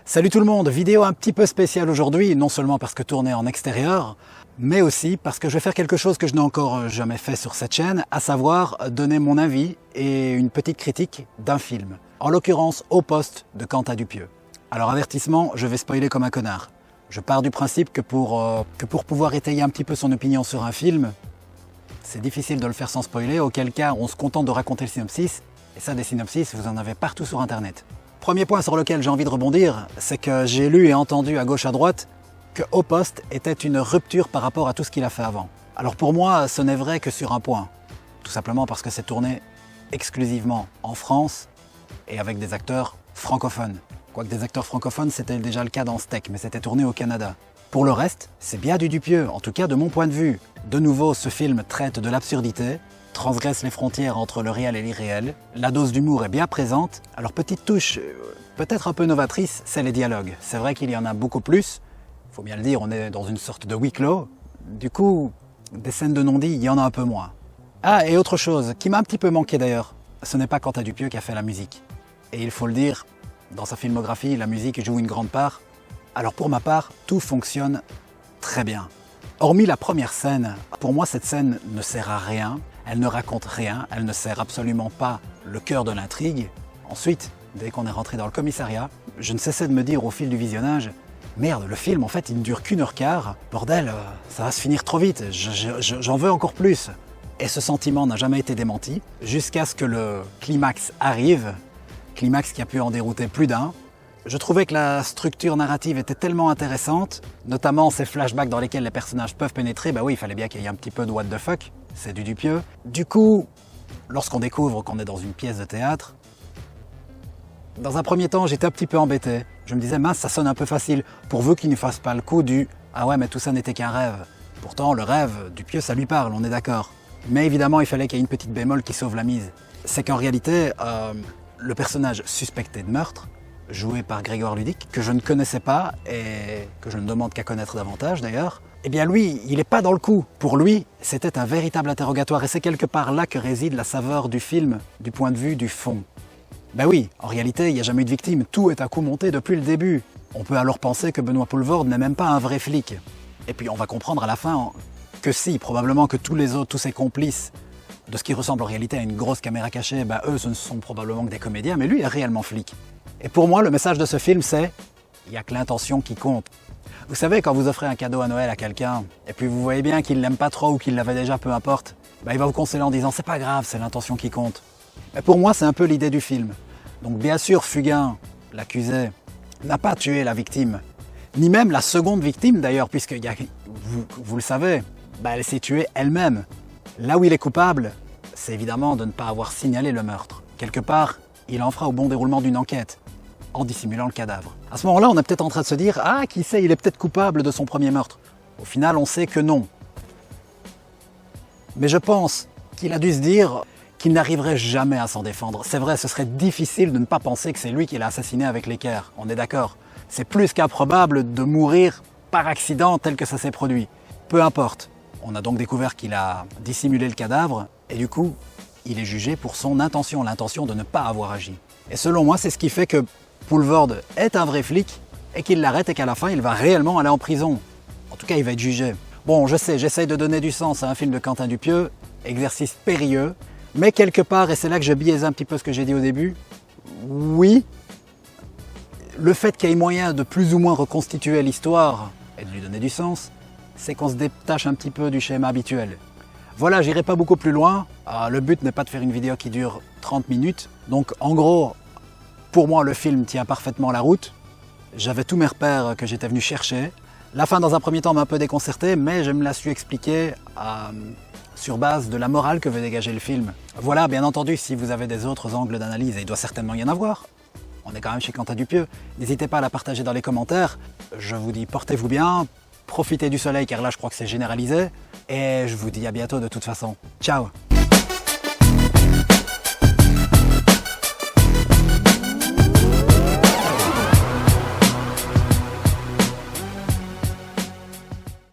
Salut tout le monde, vidéo un petit peu spéciale aujourd'hui, non seulement parce que tournée en extérieur, mais aussi parce que je vais faire quelque chose que je n'ai encore jamais fait sur cette chaîne, à savoir donner mon avis et une petite critique d'un film, en l'occurrence Au poste de Quentin Dupieux. Alors avertissement, je vais spoiler comme un connard. Je pars du principe que pour pouvoir étayer un petit peu son opinion sur un film, c'est difficile de le faire sans spoiler, auquel cas on se contente de raconter le synopsis, et ça des synopsis, vous en avez partout sur internet. Premier point sur lequel j'ai envie de rebondir, c'est que j'ai lu et entendu à gauche à droite que Au poste était une rupture par rapport à tout ce qu'il a fait avant. Alors pour moi, ce n'est vrai que sur un point. Tout simplement parce que c'est tourné exclusivement en France et avec des acteurs francophones. Quoique des acteurs francophones, c'était déjà le cas dans Steak, mais c'était tourné au Canada. Pour le reste, c'est bien du Dupieux, en tout cas de mon point de vue. De nouveau, ce film traite de l'absurdité, transgresse les frontières entre le réel et l'irréel. La dose d'humour est bien présente. Alors petite touche, peut-être un peu novatrice, c'est les dialogues. C'est vrai qu'il y en a beaucoup plus. Il faut bien le dire, on est dans une sorte de huis clos. Du coup, des scènes de non-dit, il y en a un peu moins. Ah, et autre chose, qui m'a un petit peu manqué d'ailleurs, ce n'est pas Quentin Dupieux qui a fait la musique. Et il faut le dire, dans sa filmographie, la musique joue une grande part. Alors pour ma part, tout fonctionne très bien. Hormis la première scène, pour moi cette scène ne sert à rien, elle ne raconte rien, elle ne sert absolument pas le cœur de l'intrigue. Ensuite, dès qu'on est rentré dans le commissariat, je ne cessais de me dire au fil du visionnage, merde, le film en fait il ne dure qu'1h15, bordel, ça va se finir trop vite, j'en veux encore plus. Et ce sentiment n'a jamais été démenti, jusqu'à ce que le climax arrive, climax qui a pu en dérouter plus d'un. Je trouvais que la structure narrative était tellement intéressante, notamment ces flashbacks dans lesquels les personnages peuvent pénétrer, bah oui, il fallait bien qu'il y ait un petit peu de what the fuck, c'est du Dupieux. Du coup, lorsqu'on découvre qu'on est dans une pièce de théâtre, dans un premier temps, j'étais un petit peu embêté. Je me disais, mince, ça sonne un peu facile, pourvu qu'il ne fasse pas le coup du « Ah ouais, mais tout ça n'était qu'un rêve ». Pourtant, le rêve, Dupieux, ça lui parle, on est d'accord. Mais évidemment, il fallait qu'il y ait une petite bémol qui sauve la mise. C'est qu'en réalité, le personnage suspecté de meurtre, joué par Grégoire Ludic, que je ne connaissais pas et que je ne demande qu'à connaître davantage d'ailleurs, eh bien lui, il n'est pas dans le coup. Pour lui, c'était un véritable interrogatoire et c'est quelque part là que réside la saveur du film, du point de vue du fond. Ben oui, en réalité, il n'y a jamais eu de victime, tout est à coup monté depuis le début. On peut alors penser que Benoît Poelvoorde n'est même pas un vrai flic. Et puis on va comprendre à la fin que si, probablement que tous les autres, tous ses complices, de ce qui ressemble en réalité à une grosse caméra cachée, ben eux, ce ne sont probablement que des comédiens, mais lui est réellement flic. Et pour moi, le message de ce film, c'est « il n'y a que l'intention qui compte ». Vous savez, quand vous offrez un cadeau à Noël à quelqu'un, et puis vous voyez bien qu'il ne l'aime pas trop ou qu'il l'avait déjà, peu importe, ben il va vous consoler en disant « c'est pas grave, c'est l'intention qui compte ». Mais pour moi, c'est un peu l'idée du film. Donc bien sûr, Fugain, l'accusé, n'a pas tué la victime, ni même la seconde victime d'ailleurs, puisque vous le savez, ben elle s'est tuée elle-même. Là où il est coupable, c'est évidemment de ne pas avoir signalé le meurtre. Quelque part, il en fera au bon déroulement d'une enquête, en dissimulant le cadavre. À ce moment-là, on est peut-être en train de se dire « Ah, qui sait, il est peut-être coupable de son premier meurtre ». Au final, on sait que non. Mais je pense qu'il a dû se dire qu'il n'arriverait jamais à s'en défendre. C'est vrai, ce serait difficile de ne pas penser que c'est lui qui l'a assassiné avec l'équerre, on est d'accord. C'est plus qu'improbable de mourir par accident tel que ça s'est produit. Peu importe. On a donc découvert qu'il a dissimulé le cadavre, et du coup, il est jugé pour son intention, l'intention de ne pas avoir agi. Et selon moi, c'est ce qui fait que Poelvoorde est un vrai flic et qu'il l'arrête et qu'à la fin, il va réellement aller en prison. En tout cas, il va être jugé. Bon, je sais, j'essaye de donner du sens à un film de Quentin Dupieux, exercice périlleux, mais quelque part, et c'est là que je biaise un petit peu ce que j'ai dit au début, oui, le fait qu'il y ait moyen de plus ou moins reconstituer l'histoire et de lui donner du sens, c'est qu'on se détache un petit peu du schéma habituel. Voilà, j'irai pas beaucoup plus loin. Le but n'est pas de faire une vidéo qui dure 30 minutes. Donc en gros, pour moi, le film tient parfaitement la route. J'avais tous mes repères que j'étais venu chercher. La fin, dans un premier temps, m'a un peu déconcerté, mais je me la suis expliqué sur base de la morale que veut dégager le film. Voilà, bien entendu, si vous avez des autres angles d'analyse, et il doit certainement y en avoir, on est quand même chez Quentin Dupieux, n'hésitez pas à la partager dans les commentaires. Je vous dis, portez-vous bien, profitez du soleil, car là, je crois que c'est généralisé. Et je vous dis à bientôt de toute façon. Ciao!